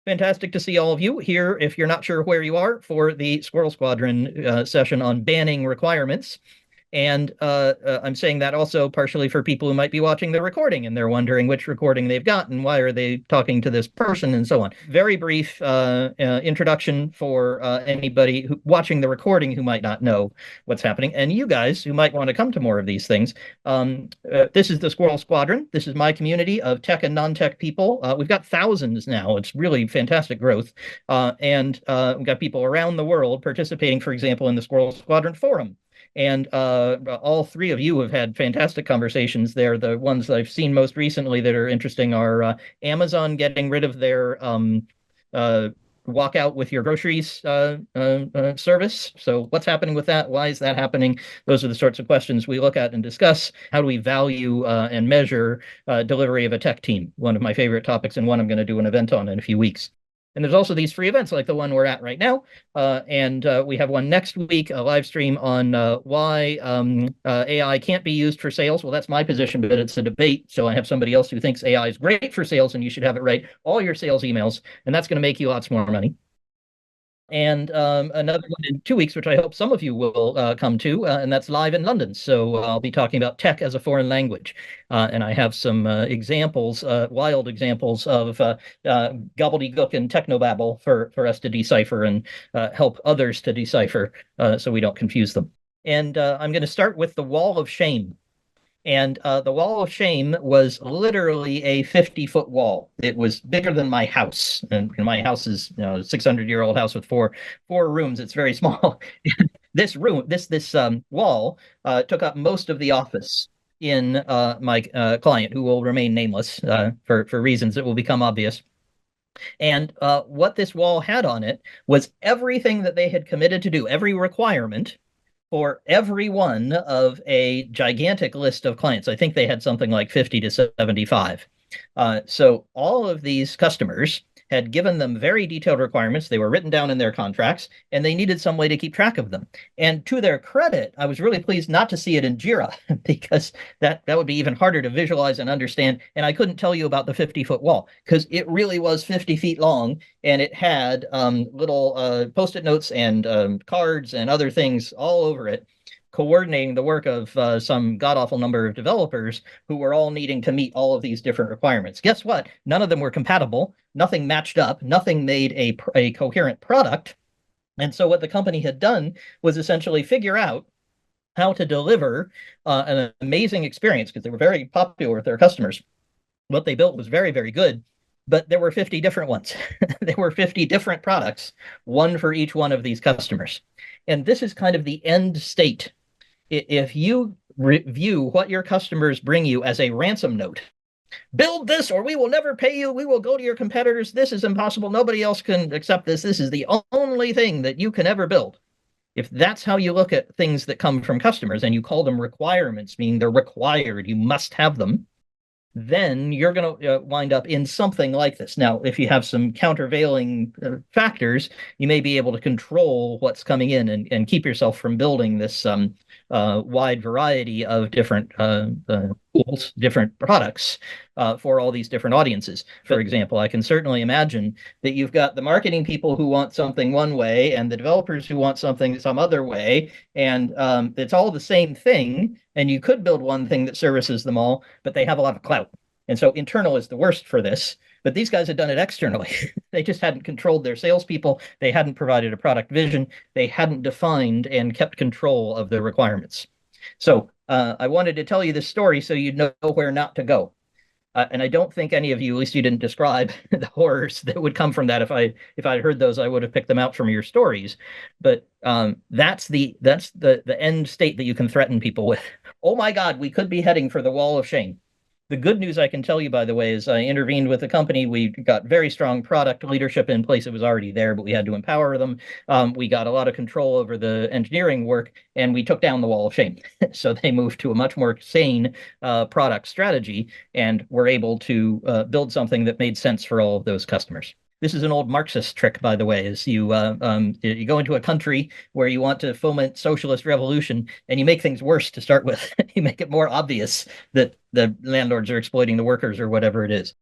Fantastic to see all of you here. If you're not sure where you are for the Squirrel Squadron session on banning requirements, and I'm saying that also partially for people who might be watching the recording and they're wondering which recording they've gotten, why are they talking to this person, and so on. Very brief introduction for anybody watching the recording who might not know what's happening. And you guys who might want to come to more of these things. This is the Squirrel Squadron. This is my community of tech and non-tech people. We've got thousands now. It's really fantastic growth. And we've got people around the world participating, for example, in the Squirrel Squadron forum. And all three of you have had fantastic conversations there. The ones I've seen most recently that are interesting are Amazon getting rid of their walk out with your groceries service. So what's happening with that? Why is that happening? Those are the sorts of questions we look at and discuss. How do we value and measure delivery of a tech team? One of my favorite topics, and one I'm going to do an event on in a few weeks. And there's also these free events like the one we're at right now. And we have one next week, a live stream on why AI can't be used for sales. Well, that's my position, but it's a debate. So I have somebody else who thinks AI is great for sales and you should have it write all your sales emails. And that's going to make you lots more money. And another one in 2 weeks, which I hope some of you will come to, and that's live in London. So I'll be talking about tech as a foreign language. And I have some examples, wild examples of gobbledygook and technobabble for us to decipher and help others to decipher so we don't confuse them. And I'm going to start with the wall of shame. And the wall of shame was literally a 50-foot wall. It was bigger than my house. And my house is, a 600-year-old house with four rooms. It's very small. This room, this wall, took up most of the office in my client, who will remain nameless for reasons that will become obvious. And what this wall had on it was everything that they had committed to do, every requirement for every one of a gigantic list of clients. I think they had something like 50 to 75. So all of these customers had given them very detailed requirements. They were written down in their contracts, and they needed some way to keep track of them. And to their credit, I was really pleased not to see it in Jira because that would be even harder to visualize and understand. And I couldn't tell you about the 50-foot wall because it really was 50 feet long, and it had little post-it notes and cards and other things all over it, coordinating the work of some god-awful number of developers who were all needing to meet all of these different requirements. Guess what? None of them were compatible. Nothing matched up. Nothing made a coherent product. And so what the company had done was essentially figure out how to deliver an amazing experience because they were very popular with their customers. What they built was very, very good, but there were 50 different ones. There were 50 different products, one for each one of these customers. And this is kind of the end state. If you review what your customers bring you as a ransom note, build this or we will never pay you. We will go to your competitors. This is impossible. Nobody else can accept this. This is the only thing that you can ever build. If that's how you look at things that come from customers and you call them requirements, meaning they're required, you must have them, then you're going to wind up in something like this. Now, if you have some countervailing factors, you may be able to control what's coming in and keep yourself from building this wide variety of different tools, different products for all these different audiences. For example, I can certainly imagine that you've got the marketing people who want something one way and the developers who want something some other way, and it's all the same thing. And you could build one thing that services them all, but they have a lot of clout. And so internal is the worst for this. But these guys had done it externally. They just hadn't controlled their salespeople. They hadn't provided a product vision. They hadn't defined and kept control of the requirements. So I wanted to tell you this story so you'd know where not to go. And I don't think any of you, at least you didn't describe the horrors that would come from that. If I'd heard those, I would have picked them out from your stories. But that's the end state that you can threaten people with. Oh my God, we could be heading for the wall of shame. The good news I can tell you, by the way, is I intervened with the company. We got very strong product leadership in place. It was already there, but we had to empower them. We got a lot of control over the engineering work, and we took down the wall of shame. So they moved to a much more sane product strategy, and were able to build something that made sense for all of those customers. This is an old Marxist trick, by the way, is you go into a country where you want to foment socialist revolution and you make things worse to start with. You make it more obvious that the landlords are exploiting the workers or whatever it is.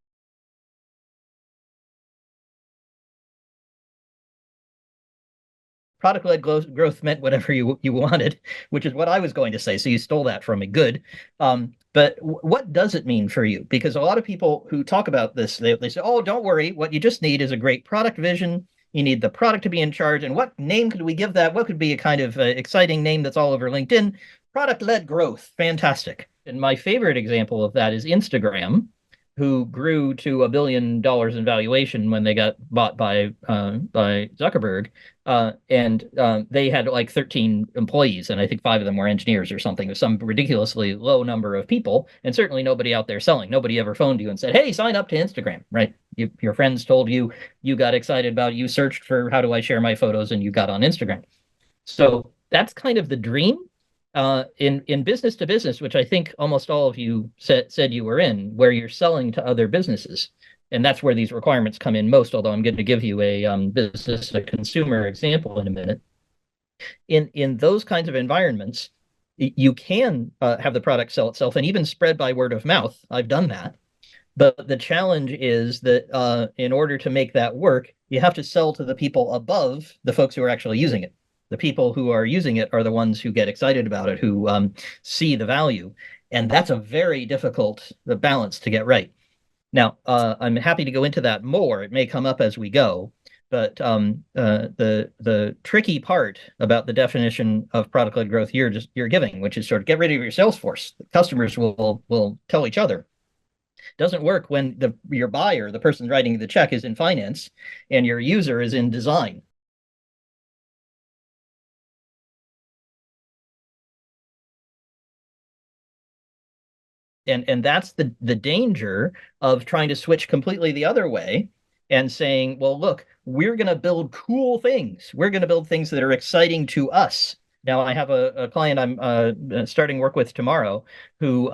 product-led growth meant whatever you wanted, which is what I was going to say. So you stole that from me. Good. But what does it mean for you? Because a lot of people who talk about this, they say, oh, don't worry. What you just need is a great product vision. You need the product to be in charge. And what name could we give that? What could be a kind of exciting name that's all over LinkedIn? Product-led growth. Fantastic. And my favorite example of that is Instagram, who grew to $1 billion in valuation when they got bought by Zuckerberg, and they had like 13 employees, and I think 5 of them were engineers or something, with some ridiculously low number of people, and certainly nobody out there selling. Nobody ever phoned you and said, "Hey, sign up to Instagram." Right? Your friends told you, you got excited about it, you searched for how do I share my photos, and you got on Instagram. So that's kind of the dream. In business to business, which I think almost all of you said you were in, where you're selling to other businesses. And that's where these requirements come in most, although I'm going to give you a business to consumer example in a minute. In those kinds of environments, you can have the product sell itself and even spread by word of mouth. I've done that. But the challenge is that in order to make that work, you have to sell to the people above the folks who are actually using it. The people who are using it are the ones who get excited about it, who see the value. And that's a very difficult balance to get right. Now, I'm happy to go into that more. It may come up as we go. But the tricky part about the definition of product-led growth you're giving, which is sort of get rid of your sales force. The customers will tell each other. Doesn't work when your buyer, the person writing the check, is in finance and your user is in design. And that's the danger of trying to switch completely the other way and saying, well, look, we're going to build cool things. We're going to build things that are exciting to us. Now, I have a client I'm starting work with tomorrow who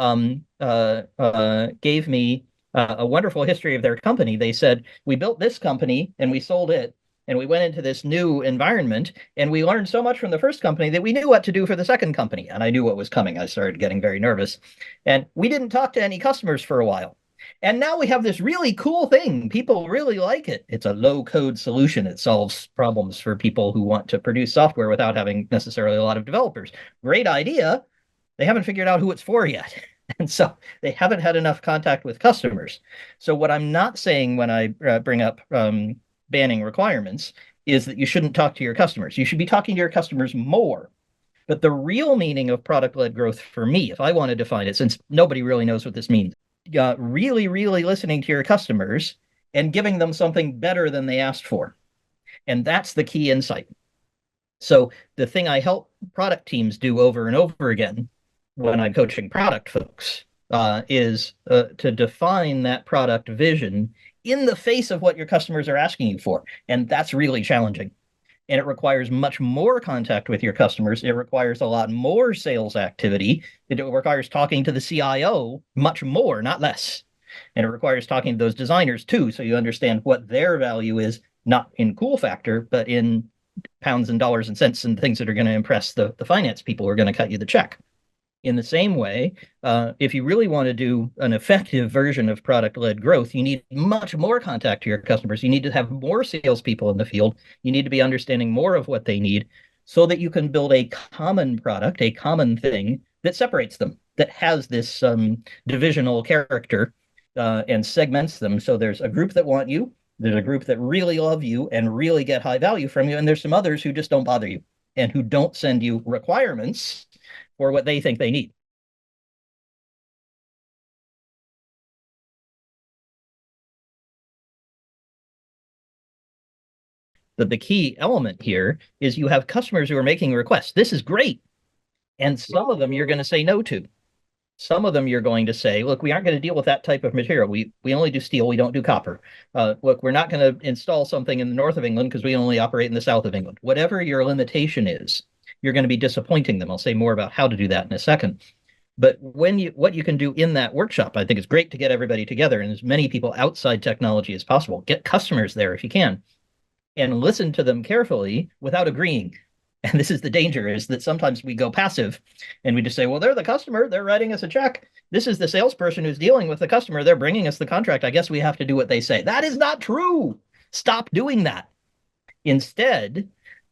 gave me a wonderful history of their company. They said, we built this company and we sold it. And we went into this new environment and we learned so much from the first company that we knew what to do for the second company. And I knew what was coming. I started getting very nervous. And we didn't talk to any customers for a while. And now we have this really cool thing. People really like it. It's a low-code solution. It solves problems for people who want to produce software without having necessarily a lot of developers. Great idea. They haven't figured out who it's for yet. And so they haven't had enough contact with customers. So what I'm not saying when I bring up banning requirements is that you shouldn't talk to your customers. You should be talking to your customers more. But the real meaning of product-led growth for me, if I want to define it, since nobody really knows what this means, really, really listening to your customers and giving them something better than they asked for. And that's the key insight. So the thing I help product teams do over and over again when I'm coaching product folks is to define that product vision in the face of what your customers are asking you for. And that's really challenging. And it requires much more contact with your customers. It requires a lot more sales activity. It requires talking to the CIO much more, not less. And it requires talking to those designers too, so you understand what their value is, not in cool factor, but in pounds and dollars and cents and things that are going to impress the finance people who are going to cut you the check. In the same way, if you really want to do an effective version of product-led growth, you need much more contact to your customers. You need to have more salespeople in the field. You need to be understanding more of what they need so that you can build a common product, a common thing that separates them, that has this divisional character and segments them. So there's a group that want you, there's a group that really love you and really get high value from you, and there's some others who just don't bother you and who don't send you requirements for what they think they need. The key element here is you have customers who are making requests. This is great. And some of them you're going to say no to. Some of them you're going to say, look, we aren't going to deal with that type of material. We only do steel. We don't do copper. Look, we're not going to install something in the north of England because we only operate in the south of England. Whatever your limitation is, you're going to be disappointing them. I'll say more about how to do that in a second. But what you can do in that workshop, I think it's great to get everybody together and as many people outside technology as possible. Get customers there if you can, and listen to them carefully without agreeing. And this is the danger, is that sometimes we go passive and we just say, well, they're the customer. They're writing us a check. This is the salesperson who's dealing with the customer. They're bringing us the contract. I guess we have to do what they say. That is not true. Stop doing that. Instead,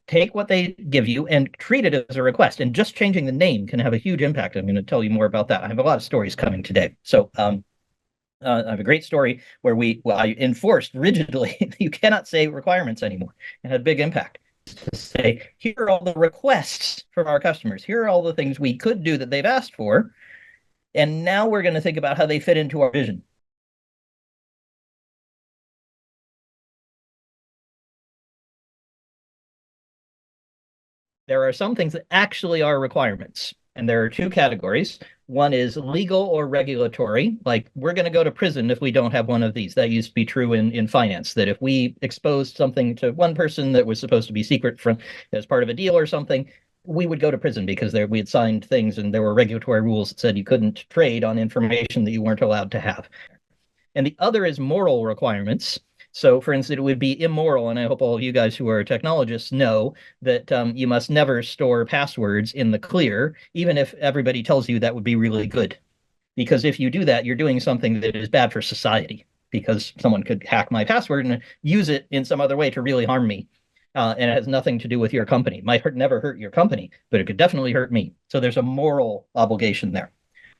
take what they give you and treat it as a request. And just changing the name can have a huge impact. I'm going to tell you more about that. I have a lot of stories coming today. So I have a great story where I enforced rigidly you cannot say requirements anymore. It had a big impact to say, here are all the requests from our customers. Here are all the things we could do that they've asked for. And now we're going to think about how they fit into our vision. There are some things that actually are requirements. And there are two categories. One is legal or regulatory, like we're going to go to prison if we don't have one of these. That used to be true in finance, that if we exposed something to one person that was supposed to be secret from as part of a deal or something, we would go to prison because we had signed things and there were regulatory rules that said you couldn't trade on information that you weren't allowed to have. And the other is moral requirements. So, for instance, it would be immoral, and I hope all of you guys who are technologists know that you must never store passwords in the clear, even if everybody tells you that would be really good. Because if you do that, you're doing something that is bad for society, because someone could hack my password and use it in some other way to really harm me. And it has nothing to do with your company. It might never hurt your company, but it could definitely hurt me. So there's a moral obligation there.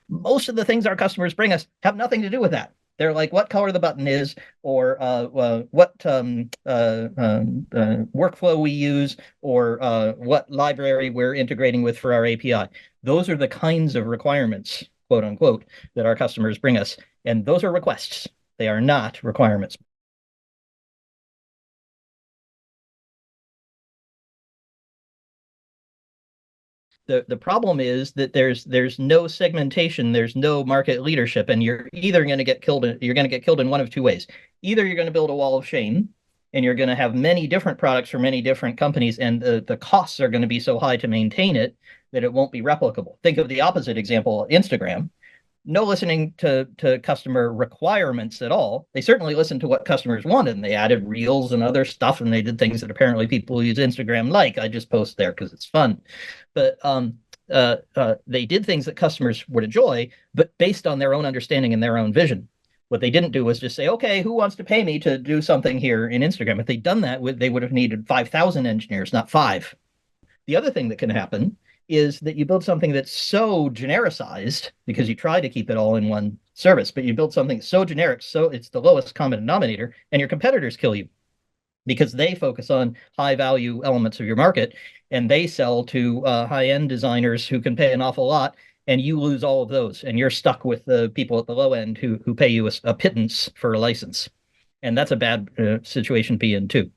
Most of the things our customers bring us have nothing to do with that. They're like what color the button is, or what workflow we use, or what library we're integrating with for our API. Those are the kinds of requirements, quote unquote, that our customers bring us. And those are requests. They are not requirements. The problem is that there's no segmentation, there's no market leadership, and you're either going to get killed. You're going to get killed in one of two ways. Either you're going to build a wall of shame, and you're going to have many different products for many different companies, and the costs are going to be so high to maintain it that it won't be replicable. Think of the opposite example, Instagram. No listening to customer requirements at all. They certainly listened to what customers wanted, and they added reels and other stuff, and they did things that apparently people who use Instagram like. I just post there because it's fun. But they did things that customers would enjoy, but based on their own understanding and their own vision. What they didn't do was just say, okay, who wants to pay me to do something here in Instagram? If they'd done that, they would have needed 5,000 engineers, not five. The other thing that can happen is that you build something that's so genericized because you try to keep it all in one service, but you build something so generic, so it's the lowest common denominator, and your competitors kill you because they focus on high value elements of your market and they sell to high end designers who can pay an awful lot, and you lose all of those, and you're stuck with the people at the low end who pay you a pittance for a license, and that's a bad situation to be in too.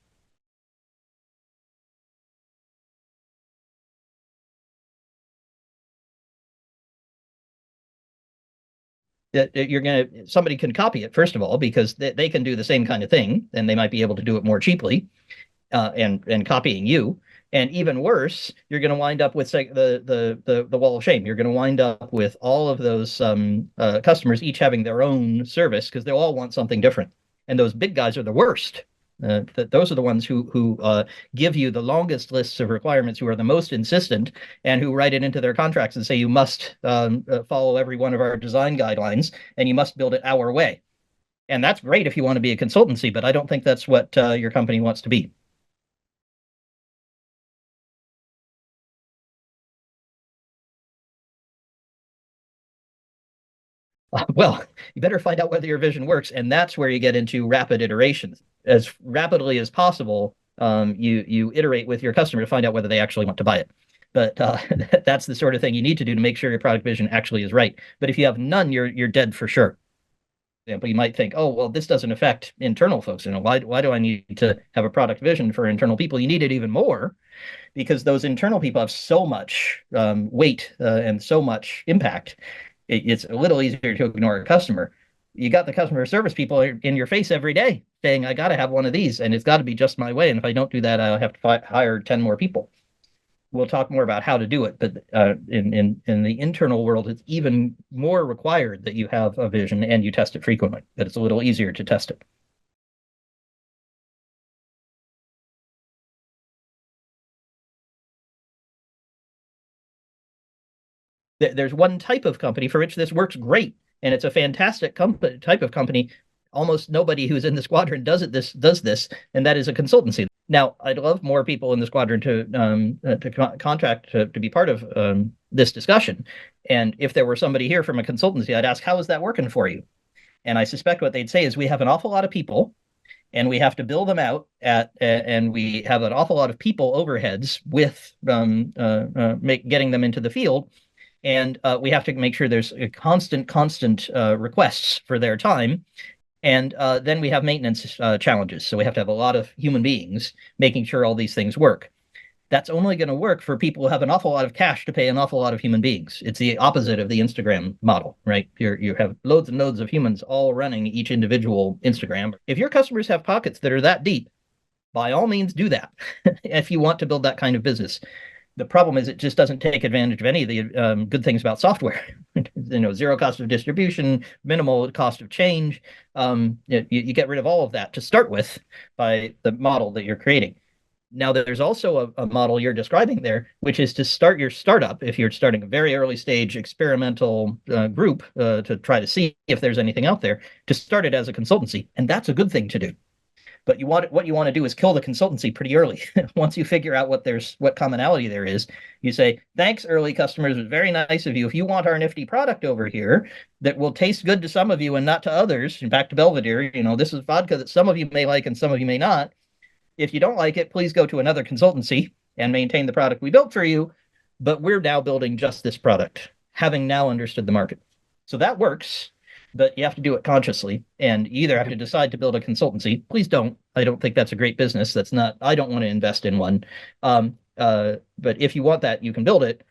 That you're going to somebody can copy it first of all because they can do the same kind of thing and they might be able to do it more cheaply, and copying you. And even worse, you're going to wind up with the wall of shame. You're going to wind up with all of those customers each having their own service because they all want something different. And those big guys are the worst. Those are the ones who give you the longest lists of requirements, who are the most insistent, and who write it into their contracts and say you must follow every one of our design guidelines and you must build it our way. And that's great if you want to be a consultancy, but I don't think that's what your company wants to be. Well, you better find out whether your vision works, and that's where you get into rapid iterations. As rapidly as possible, you iterate with your customer to find out whether they actually want to buy it. But that's the sort of thing you need to do to make sure your product vision actually is right. But if you have none, you're dead for sure. For example, you might think, oh, well, this doesn't affect internal folks. Why do I need to have a product vision for internal people? You need it even more because those internal people have so much weight and so much impact. It's a little easier to ignore a customer. You got the customer service people in your face every day saying, I got to have one of these and it's got to be just my way. And if I don't do that, I'll have to hire 10 more people. We'll talk more about how to do it, but in the internal world, it's even more required that you have a vision and you test it frequently, that it's a little easier to test it. There's one type of company for which this works great, and it's a fantastic type of company. Almost nobody who's in the squadron does this, and that is a consultancy. Now, I'd love more people in the squadron to contract to be part of this discussion. And if there were somebody here from a consultancy, I'd ask, how is that working for you? And I suspect what they'd say is we have an awful lot of people and we have to bill them out and we have an awful lot of people overheads with getting them into the field. And we have to make sure there's a constant requests for their time. And then we have maintenance challenges. So we have to have a lot of human beings making sure all these things work. That's only going to work for people who have an awful lot of cash to pay an awful lot of human beings. It's the opposite of the Instagram model, right? You have loads and loads of humans all running each individual Instagram. If your customers have pockets that are that deep, by all means do that if you want to build that kind of business. The problem is it just doesn't take advantage of any of the good things about software. Zero cost of distribution, minimal cost of change. You get rid of all of that to start with by the model that you're creating. Now, there's also a model you're describing there, which is to start your startup, if you're starting a very early stage experimental group to try to see if there's anything out there, to start it as a consultancy. And that's a good thing to do. But what you want to do is kill the consultancy pretty early. Once you figure out what commonality there is, you say, thanks, early customers. It was very nice of you. If you want our nifty product over here that will taste good to some of you and not to others, and back to Belvedere, this is vodka that some of you may like and some of you may not. If you don't like it, please go to another consultancy and maintain the product we built for you. But we're now building just this product, having now understood the market. So that works. But you have to do it consciously, and you either have to decide to build a consultancy. Please don't. I don't think that's a great business. I don't want to invest in one. But if you want that, you can build it.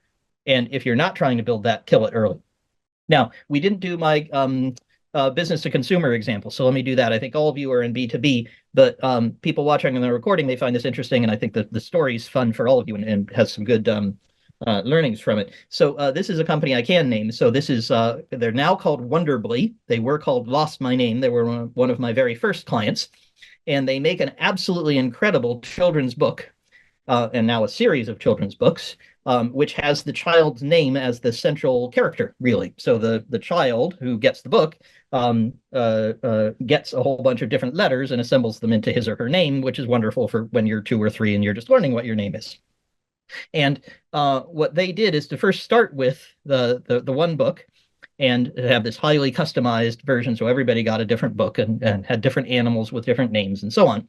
And if you're not trying to build that, kill it early. Now, we didn't do my business to consumer example. So let me do that. I think all of you are in B2B, but people watching on the recording, they find this interesting. And I think that the story is fun for all of you and has some good learnings from it. So this is a company I can name. So this is, they're now called Wonderbly. They were called Lost My Name. They were one of my very first clients. And they make an absolutely incredible children's book, and now a series of children's books, which has the child's name as the central character, really. So the child who gets the book gets a whole bunch of different letters and assembles them into his or her name, which is wonderful for when you're 2 or 3 and you're just learning what your name is. And what they did is to first start with the one book and have this highly customized version. So everybody got a different book and had different animals with different names and so on.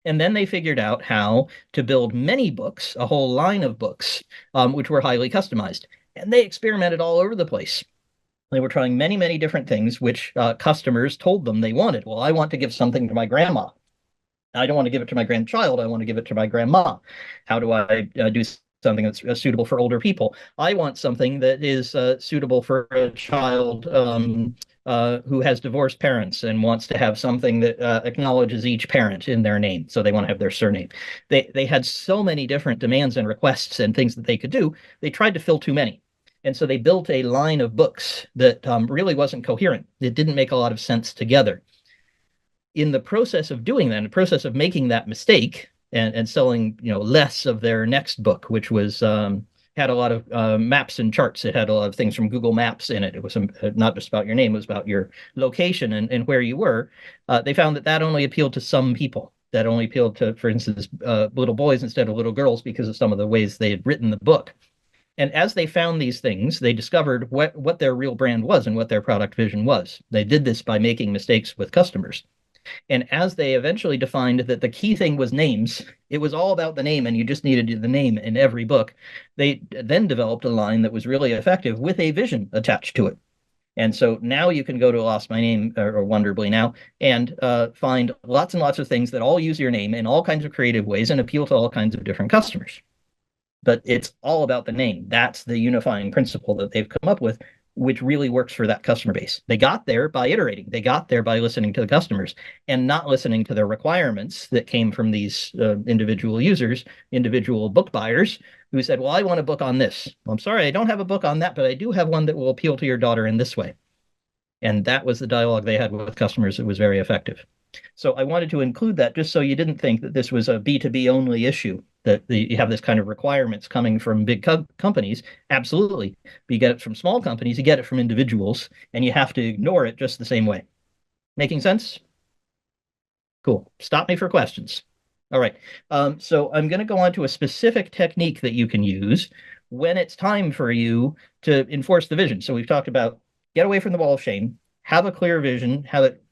And then they figured out how to build many books, a whole line of books, which were highly customized. And they experimented all over the place. They were trying many, many different things, which customers told them they wanted. Well, I want to give something to my grandma. I don't want to give it to my grandchild. I want to give it to my grandma. How do I do something that's suitable for older people? I want something that is suitable for a child who has divorced parents and wants to have something that acknowledges each parent in their name. So they want to have their surname. They had so many different demands and requests and things that they could do. They tried to fill too many. And so they built a line of books that really wasn't coherent. It didn't make a lot of sense together. In the process of doing that, in the process of making that mistake and selling, less of their next book, which was had a lot of maps and charts. It had a lot of things from Google Maps in it. It was not just about your name; it was about your location and where you were. They found that only appealed to some people. That only appealed to, for instance, little boys instead of little girls because of some of the ways they had written the book. And as they found these things, they discovered what their real brand was and what their product vision was. They did this by making mistakes with customers. And as they eventually defined that the key thing was names, it was all about the name and you just needed the name in every book. They then developed a line that was really effective with a vision attached to it. And so now you can go to Lost My Name or Wonderbly now and find lots and lots of things that all use your name in all kinds of creative ways and appeal to all kinds of different customers. But it's all about the name. That's the unifying principle that they've come up with, which really works for that customer base. They got there by iterating. They got there by listening to the customers and not listening to their requirements that came from these individual users, individual book buyers who said, well, I want a book on this. Well, I'm sorry, I don't have a book on that, but I do have one that will appeal to your daughter in this way. And that was the dialogue they had with customers. It was very effective. So I wanted to include that just so you didn't think that this was a B2B only issue, that you have this kind of requirements coming from big companies. Absolutely. But you get it from small companies, you get it from individuals, and you have to ignore it just the same way. Making sense? Cool. Stop me for questions. All right. So I'm going to go on to a specific technique that you can use when it's time for you to enforce the vision. So we've talked about get away from the wall of shame, have a clear vision, have it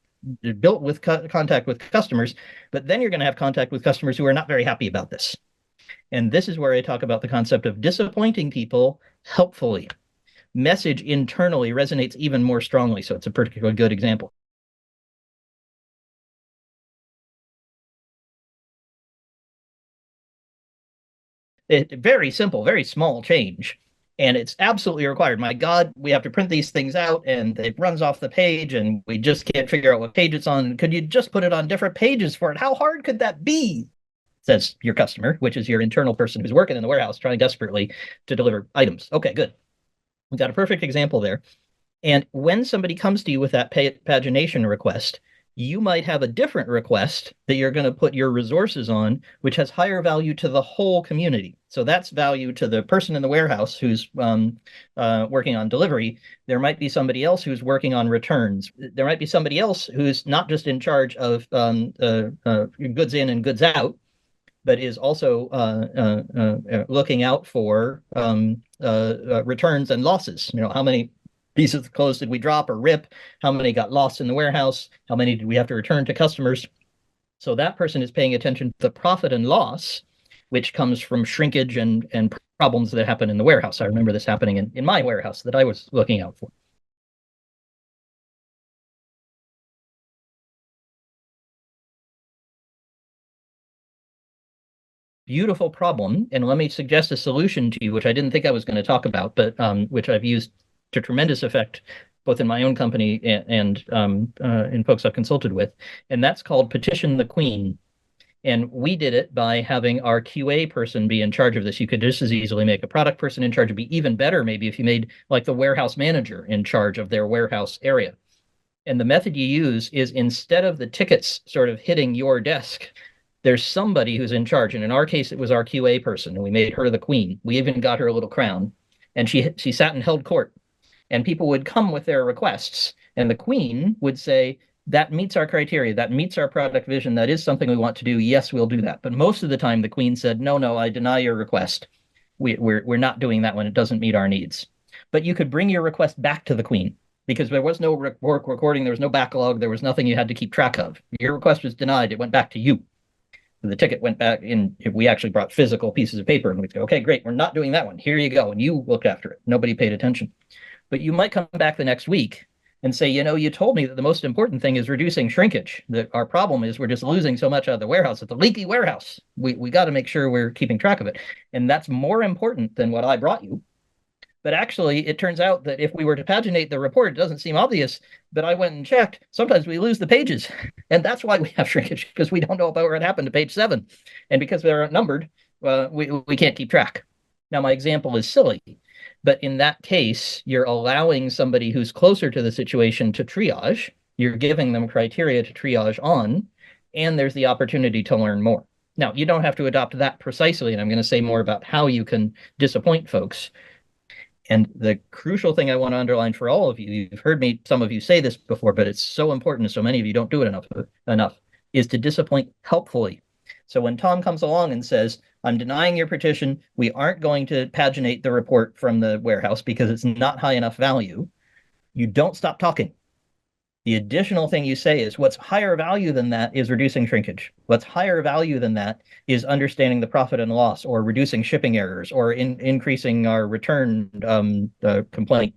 built with contact with customers, but then you're going to have contact with customers who are not very happy about this. And this is where I talk about the concept of disappointing people helpfully. Message internally resonates even more strongly. So it's a particularly good example. Very simple, very small change. And it's absolutely required. My God, we have to print these things out and it runs off the page and we just can't figure out what page it's on. Could you just put it on different pages for it? How hard could that be? Says your customer, which is your internal person who's working in the warehouse trying desperately to deliver items. Okay, good. We've got a perfect example there. And when somebody comes to you with that pagination request, you might have a different request that you're going to put your resources on, which has higher value to the whole community. So that's value to the person in the warehouse who's working on delivery. There might be somebody else who's working on returns. There might be somebody else who's not just in charge of goods in and goods out, but is also looking out for returns and losses. You know, how many pieces of clothes did we drop or rip? How many got lost in the warehouse? How many did we have to return to customers? So that person is paying attention to the profit and loss, which comes from shrinkage and problems that happen in the warehouse. I remember this happening in my warehouse that I was looking out for. Beautiful problem. And let me suggest a solution to you, which I didn't think I was going to talk about, but which I've used to tremendous effect, both in my own company and in folks I've consulted with. And that's called Petition the Queen. And we did it by having our QA person be in charge of this. You could just as easily make a product person in charge. It'd be even better, maybe, if you made like the warehouse manager in charge of their warehouse area. And the method you use is instead of the tickets sort of hitting your desk, there's somebody who's in charge. And in our case, it was our QA person, and we made her the queen. We even got her a little crown, and she sat and held court. And people would come with their requests, and the queen would say, "That meets our criteria. That meets our product vision. That is something we want to do. Yes, we'll do that." But most of the time, the queen said, "No, no, I deny your request. We're not doing that one. It doesn't meet our needs." But you could bring your request back to the queen because there was no work recording, there was no backlog, there was nothing you had to keep track of. Your request was denied. It went back to you. The ticket went back in. We actually brought physical pieces of paper and we'd go, "Okay, great, we're not doing that one. Here you go." And you looked after it. Nobody paid attention. But you might come back the next week and say, "You know, you told me that the most important thing is reducing shrinkage. That our problem is we're just losing so much out of the warehouse. It's a leaky warehouse. We got to make sure we're keeping track of it. And that's more important than what I brought you." But actually, it turns out that if we were to paginate the report, it doesn't seem obvious. But I went and checked. Sometimes we lose the pages. And that's why we have shrinkage, because we don't know about what happened to page 7. And because they're numbered, we can't keep track. Now, my example is silly. But in that case, you're allowing somebody who's closer to the situation to triage. You're giving them criteria to triage on. And there's the opportunity to learn more. Now, you don't have to adopt that precisely. And I'm going to say more about how you can disappoint folks. And the crucial thing I want to underline for all of you, you've heard me, some of you say this before, but it's so important, so many of you don't do it enough, is to disappoint helpfully. So when Tom comes along and says, "I'm denying your petition, we aren't going to paginate the report from the warehouse because it's not high enough value," you don't stop talking. The additional thing you say is, "What's higher value than that is reducing shrinkage. What's higher value than that is understanding the profit and loss, or reducing shipping errors, or increasing our return complaint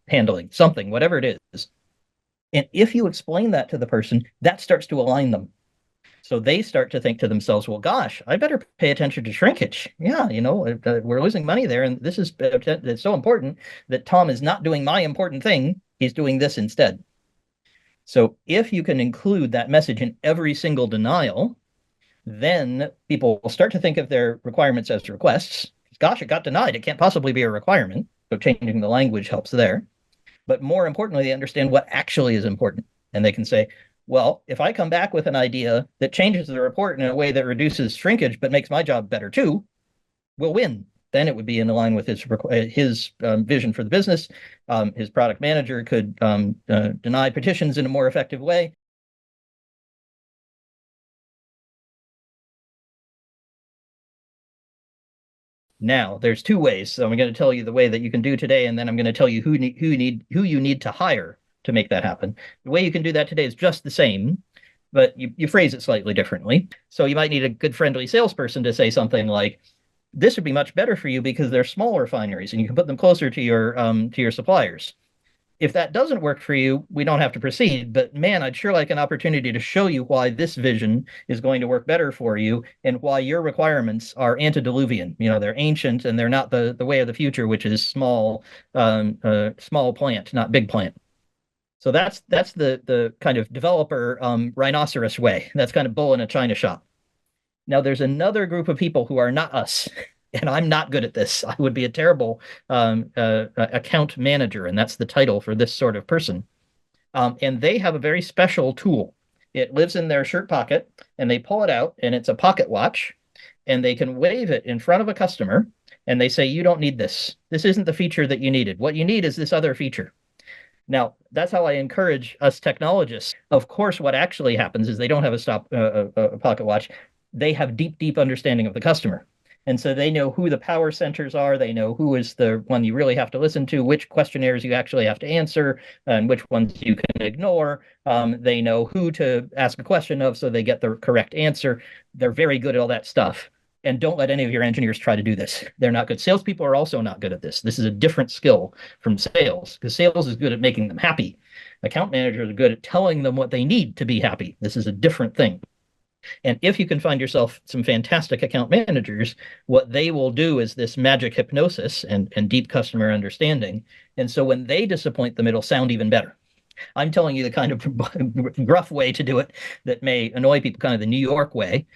handling, something, whatever it is." And if you explain that to the person, that starts to align them. So they start to think to themselves, "Well, gosh, I better pay attention to shrinkage. Yeah, you know, we're losing money there, and this is it's so important that Tom is not doing my important thing. He's doing this instead." So if you can include that message in every single denial, then people will start to think of their requirements as requests. Gosh, it got denied. It can't possibly be a requirement. So changing the language helps there. But more importantly, they understand what actually is important. And they can say, "Well, if I come back with an idea that changes the report in a way that reduces shrinkage but makes my job better too, we'll win." Then it would be in line with his vision for the business. His product manager could deny petitions in a more effective way. Now, there's two ways. So I'm going to tell you the way that you can do today, and then I'm going to tell you who you need to hire to make that happen. The way you can do that today is just the same, but you phrase it slightly differently. So you might need a good friendly salesperson to say something like, this would be much better for you because they're small refineries and you can put them closer to your suppliers. If that doesn't work for you, we don't have to proceed. But man, I'd sure like an opportunity to show you why this vision is going to work better for you and why your requirements are antediluvian. You know, they're ancient and they're not the way of the future, which is small plant, not big plant. So that's the kind of developer rhinoceros way. That's kind of bull in a china shop. Now, there's another group of people who are not us, and I'm not good at this. I would be a terrible account manager, and that's the title for this sort of person. And they have a very special tool. It lives in their shirt pocket, and they pull it out, and it's a pocket watch, and they can wave it in front of a customer, and they say, you don't need this. This isn't the feature that you needed. What you need is this other feature. Now, that's how I encourage us technologists. Of course, what actually happens is they don't have a pocket watch. They have deep understanding of the customer. And so they know who the power centers are. They know who is the one you really have to listen to, which questionnaires you actually have to answer, and which ones you can ignore. They know who to ask a question of so they get the correct answer. They're very good at all that stuff. And don't let any of your engineers try to do this. They're not good. Salespeople are also not good at this. This is a different skill from sales because sales is good at making them happy. Account managers are good at telling them what they need to be happy. This is a different thing. And if you can find yourself some fantastic account managers, what they will do is this magic hypnosis and deep customer understanding. And so when they disappoint them, it'll sound even better. I'm telling you the kind of gruff way to do it that may annoy people, kind of the New York way.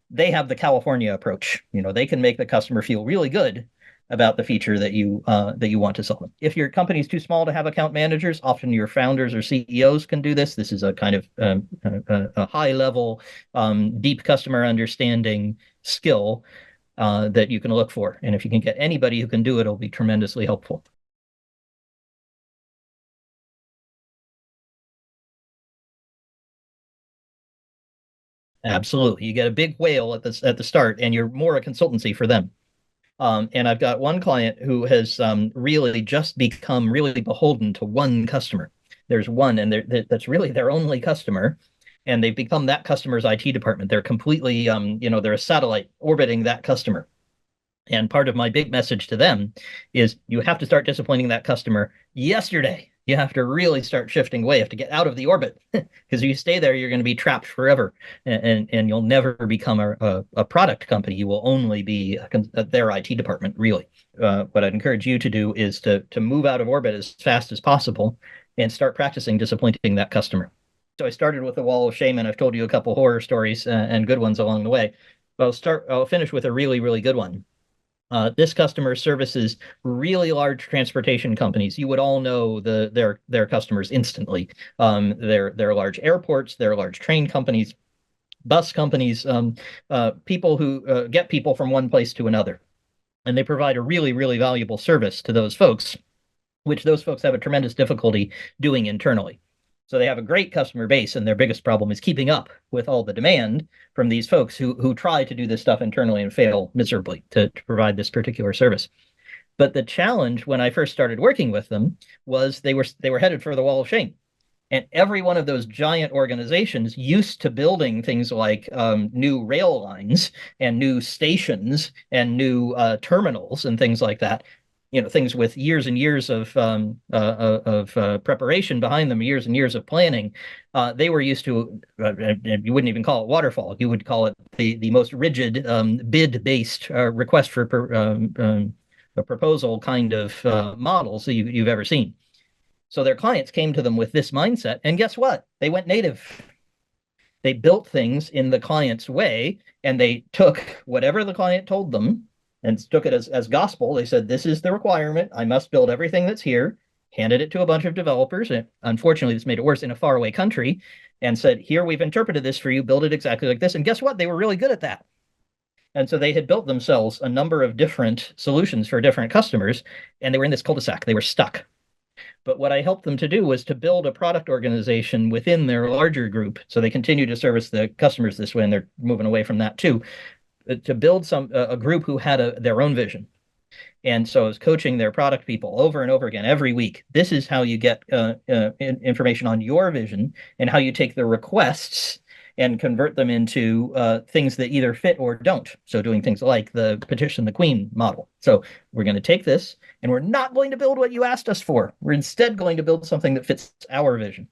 They have the California approach. You know, they can make the customer feel really good about the feature that you want to sell them. If your company's too small to have account managers, often your founders or CEOs can do this. This is a kind of a high level, deep customer understanding skill that you can look for. And if you can get anybody who can do it, it'll be tremendously helpful. Absolutely. You get a big whale at the start, and you're more a consultancy for them. And I've got one client who has really just become really beholden to one customer. There's one, and that's really their only customer. And they've become that customer's IT department. They're completely, they're a satellite orbiting that customer. And part of my big message to them is you have to start disappointing that customer yesterday. You have to really start shifting away. You have to get out of the orbit because if you stay there, you're going to be trapped forever, and you'll never become a product company. You will only be their IT department, really. What I'd encourage you to do is to move out of orbit as fast as possible and start practicing disappointing that customer. So I started with the wall of shame, and I've told you a couple horror stories and good ones along the way. But I'll finish with a really good one. This customer services really large transportation companies. You would all know their customers instantly. They're large airports, they're large train companies, bus companies, people who get people from one place to another. And they provide a really valuable service to those folks, which those folks have a tremendous difficulty doing internally. So they have a great customer base, and their biggest problem is keeping up with all the demand from these folks who try to do this stuff internally and fail miserably to provide this particular service. But the challenge when I first started working with them was they were headed for the wall of shame. And every one of those giant organizations used to building things like new rail lines and new stations and new terminals and things like that, things with years and years of preparation behind them, years and years of planning. They were used to, you wouldn't even call it waterfall. You would call it the most rigid bid-based request for a proposal kind of models that you've ever seen. So their clients came to them with this mindset, and guess what? They went native. They built things in the client's way, and they took whatever the client told them and took it as gospel. They said, this is the requirement. I must build everything that's here, handed it to a bunch of developers. And unfortunately, this made it worse in a faraway country, and said, here, we've interpreted this for you, build it exactly like this. And guess what? They were really good at that. And so they had built themselves a number of different solutions for different customers, and they were in this cul-de-sac. They were stuck. But what I helped them to do was to build a product organization within their larger group. So they continue to service the customers this way, and they're moving away from that too. To build a group who had their own vision. And so I was coaching their product people over and over again every week. This is how you get information on your vision and how you take the requests and convert them into things that either fit or don't. So doing things like the petition the queen model. So we're going to take this and we're not going to build what you asked us for. We're instead going to build something that fits our vision.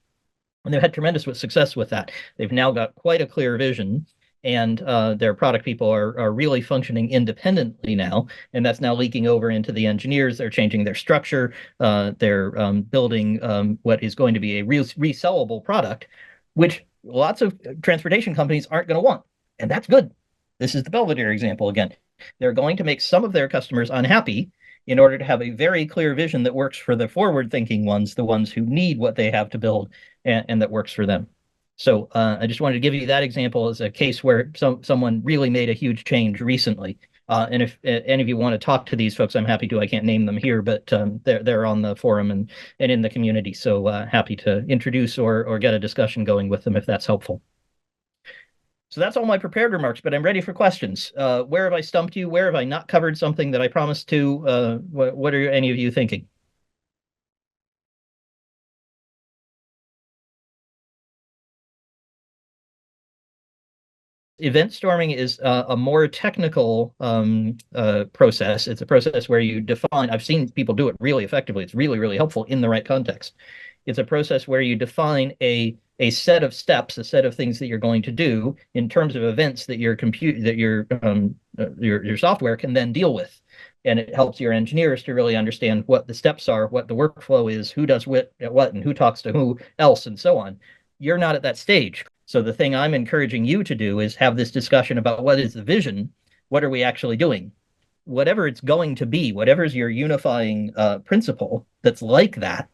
And they've had tremendous success with that. They've now got quite a clear vision, and their product people are really functioning independently now, and that's now leaking over into the engineers. They're changing their structure. They're building what is going to be a resellable product, which lots of transportation companies aren't going to want, and that's good. This is the Belvedere example again. They're going to make some of their customers unhappy in order to have a very clear vision that works for the forward-thinking ones, the ones who need what they have to build, and that works for them. So I just wanted to give you that example as a case where someone really made a huge change recently. And if any of you want to talk to these folks, I'm happy to. I can't name them here, but they're on the forum and in the community. So happy to introduce or get a discussion going with them if that's helpful. So that's all my prepared remarks, but I'm ready for questions. Where have I stumped you? Where have I not covered something that I promised to? What are any of you thinking? Event storming is a more technical process. It's a process where you define, I've seen people do it really effectively. It's really, really helpful in the right context. It's a process where you define a set of steps, a set of things that you're going to do in terms of events that your software can then deal with. And it helps your engineers to really understand what the steps are, what the workflow is, who does what, and who talks to who else, and so on. You're not at that stage. So the thing I'm encouraging you to do is have this discussion about what is the vision, what are we actually doing? Whatever it's going to be, whatever is your unifying principle that's like that,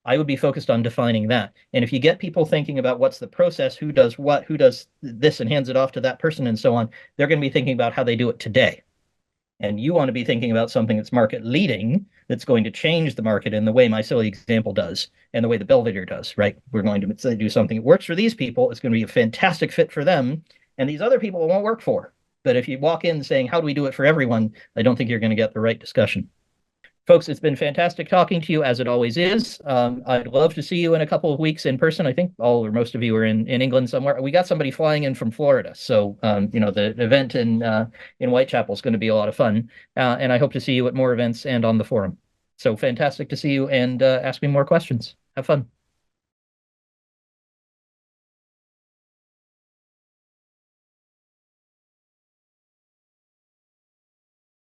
I would be focused on defining that. And if you get people thinking about what's the process, who does what, who does this and hands it off to that person and so on, they're going to be thinking about how they do it today. And you want to be thinking about something that's market leading, that's going to change the market in the way my silly example does and the way the Belvedere does, right? We're going to do something that works for these people. It's going to be a fantastic fit for them. And these other people it won't work for. But if you walk in saying, how do we do it for everyone? I don't think you're going to get the right discussion. Folks, it's been fantastic talking to you, as it always is. I'd love to see you in a couple of weeks in person. I think all or most of you are in England somewhere. We got somebody flying in from Florida, so the event in Whitechapel is going to be a lot of fun. And I hope to see you at more events and on the forum. So fantastic to see you, and ask me more questions. Have fun.